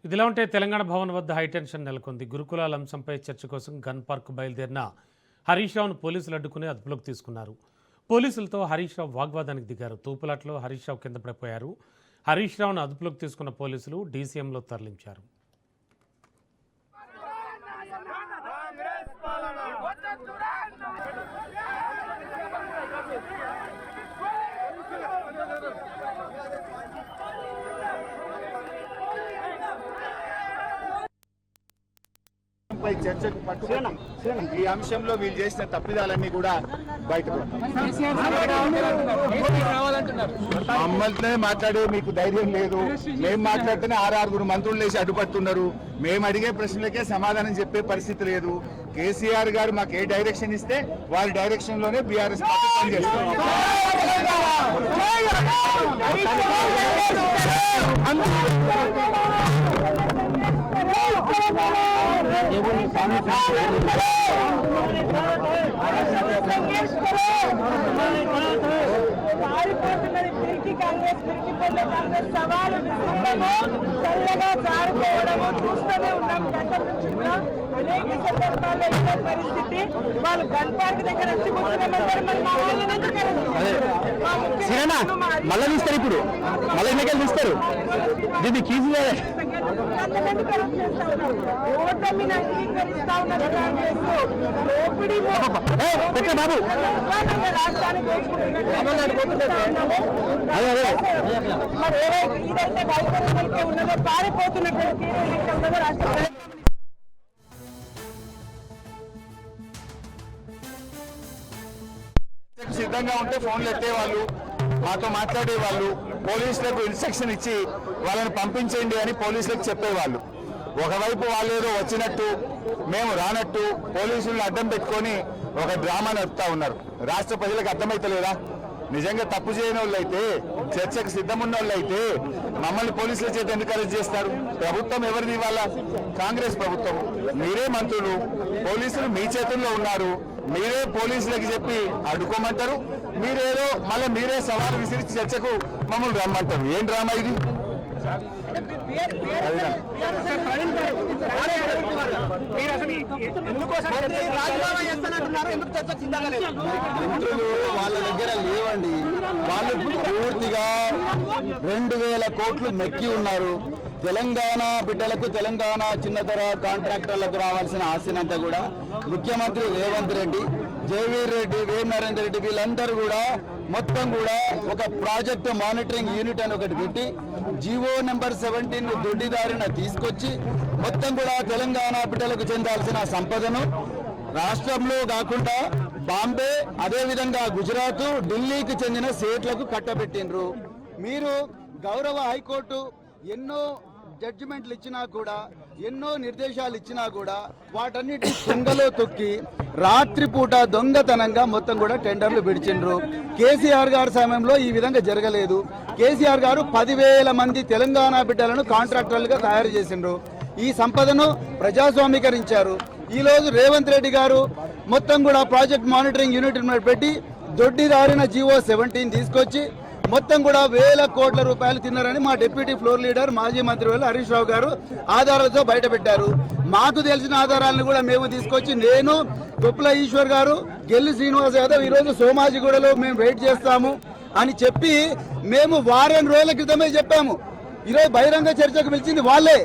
ఇదిలా ఉంటే తెలంగాణ భవన్ వద్ద హైటెన్షన్ నెలకొంది. గురుకులాల అంశంపై చర్చ కోసం గన్ పార్క్ బయలుదేరిన హరీష్ రావును పోలీసులు అడ్డుకుని అదుపులోకి తీసుకున్నారు. పోలీసులతో హరీష్ రావు వాగ్వాదానికి దిగారు. తూపులాట్లో హరీష్ రావు కింద పడిపోయారు. హరీష్ రావును అదుపులోకి తీసుకున్న పోలీసులు డీసీఎంలో తరలించారు. చర్చకు పట్టుకొని ఈ అంశంలో వీళ్ళు చేసిన తప్పిదాలన్నీ కూడా బయటకు మమ్మల్ని మాట్లాడే మీకు ధైర్యం లేదు. మేము మాట్లాడితేనే 6 మంత్రులు లేచి అడ్డుపడుతున్నారు. మేము అడిగే ప్రశ్నలకే సమాధానం చెప్పే పరిస్థితి లేదు. కేసీఆర్ గారు మాకు ఏ డైరెక్షన్ ఇస్తే వారి డైరెక్షన్ లోనే బీఆర్ఎస్ పార్టీ పనిచేస్తుంది. కాంగ్రెస్ సవాలు చల్లగా జారుకోవడము చూస్తూనే ఉన్నాం. గంటల నుంచి కూడా అనేక సందర్భాల్లో ఇదే పరిస్థితి. వాళ్ళు గన్ పార్క్ దగ్గర వచ్చి కూర్చున్నామంటారు. మరి మా వాళ్ళని మళ్ళీ తీస్తారు, ఇప్పుడు మళ్ళీ ఎన్నికలు తీస్తారు. దీన్ని కీజీ ఓటమిని అంగీకరిస్తా ఉన్నది కాంగ్రెస్. దోపిడీ రాష్ట్రానికి మరి ఇదైతే వైఫల్యం ఉన్నదో పారిపోతున్నటువంటి ఉన్నదో రాష్ట్ర సిద్ధంగా ఉంటే ఫోన్లు ఎత్తేవాళ్ళు, మాతో మాట్లాడేవాళ్ళు, పోలీసులకు ఇన్స్ట్రక్షన్ ఇచ్చి వాళ్ళని పంపించండి అని పోలీసులకు చెప్పేవాళ్ళు. ఒకవైపు వాళ్ళు ఏదో వచ్చినట్టు మేము రానట్టు పోలీసులను అడ్డం పెట్టుకొని ఒక డ్రామా నడుపుతా ఉన్నారు. రాష్ట్ర ప్రజలకు అర్థమైతలేదా? నిజంగా తప్పు చేయని వాళ్ళు అయితే, చర్చకు సిద్ధం ఉన్న వాళ్ళు అయితే మమ్మల్ని పోలీసుల చేత ఎందుకు అరెస్ట్ చేస్తారు? ప్రభుత్వం ఎవరిది? ఇవాళ కాంగ్రెస్ ప్రభుత్వం. మీరే మంత్రులు, పోలీసులు మీ చేతుల్లో ఉన్నారు. మీరే పోలీసులకు చెప్పి అడ్డుకోమంటారు. మీరేదో మళ్ళీ మీరే సవాలు విసిరి చర్చకు మమ్మల్ని రమ్మంటారు. ఏం డ్రామా ఇది? మంత్రులు వాళ్ళ దగ్గర లేవండి. వాళ్ళు పూర్తిగా 2000 కోట్లు మెక్కి ఉన్నారు. తెలంగాణ బిడ్డలకు, తెలంగాణ చిన్నతర కాంట్రాక్టర్లకు రావాల్సిన ఆస్తినంతా కూడా ముఖ్యమంత్రి రేవంత్ రెడ్డి, జయవీర్ రెడ్డి, వేం నరేందర్ రెడ్డి వీళ్ళందరూ కూడా మొత్తం కూడా ఒక ప్రాజెక్టు మానిటరింగ్ యూనిట్ అని ఒకటి పెట్టి జీవో నెంబర్ 17 దొడ్డిదారిన తీసుకొచ్చి మొత్తం కూడా తెలంగాణ బిడ్డలకు చెందాల్సిన సంపదను రాష్ట్రంలో కాకుండా బాంబే, అదేవిధంగా గుజరాత్, ఢిల్లీకి చెందిన స్టేట్లకు కట్టబెట్టిండ్రు. మీరు గౌరవ హైకోర్టు ఎన్నో జడ్జిమెంట్లు ఇచ్చినా కూడా, ఎన్నో నిర్దేశాలు ఇచ్చినా కూడా వాటన్నిటి దొంగలో తొక్కి రాత్రిపూట దొంగతనంగా మొత్తం కూడా టెండర్లు విడిచిండ్రు. కేసీఆర్ గారి సమయంలో ఈ విధంగా జరగలేదు. కేసీఆర్ గారు 10,000 మంది తెలంగాణ బిడ్డలను కాంట్రాక్టర్లుగా తయారు చేసిండ్రు. ఈ సంపదను ప్రజాస్వామీకరించారు. ఈరోజు రేవంత్ రెడ్డి గారు మొత్తం కూడా ప్రాజెక్ట్ మానిటరింగ్ యూనిట్ పెట్టి దొడ్డిదారిన జీవో 17 తీసుకొచ్చి మొత్తం కూడా 1000 కోట్ల రూపాయలు తిన్నారని మా డిప్యూటీ ఫ్లోర్ లీడర్, మాజీ మంత్రి హరీష్ రావు గారు ఆధారాలతో బయట పెట్టారు. మాకు తెలిసిన ఆధారాలను కూడా మేము తీసుకొచ్చి, నేను, కొప్పుల ఈశ్వర్ గారు, గెల్లి శ్రీనివాస్ యాదవ్ ఈరోజు సోమాజిగూడలో మేము వెయిట్ చేస్తాము అని చెప్పి మేము వారం రోజుల క్రితమే చెప్పాము. ఈరోజు బహిరంగ చర్చకు పిలిచింది వాళ్ళే.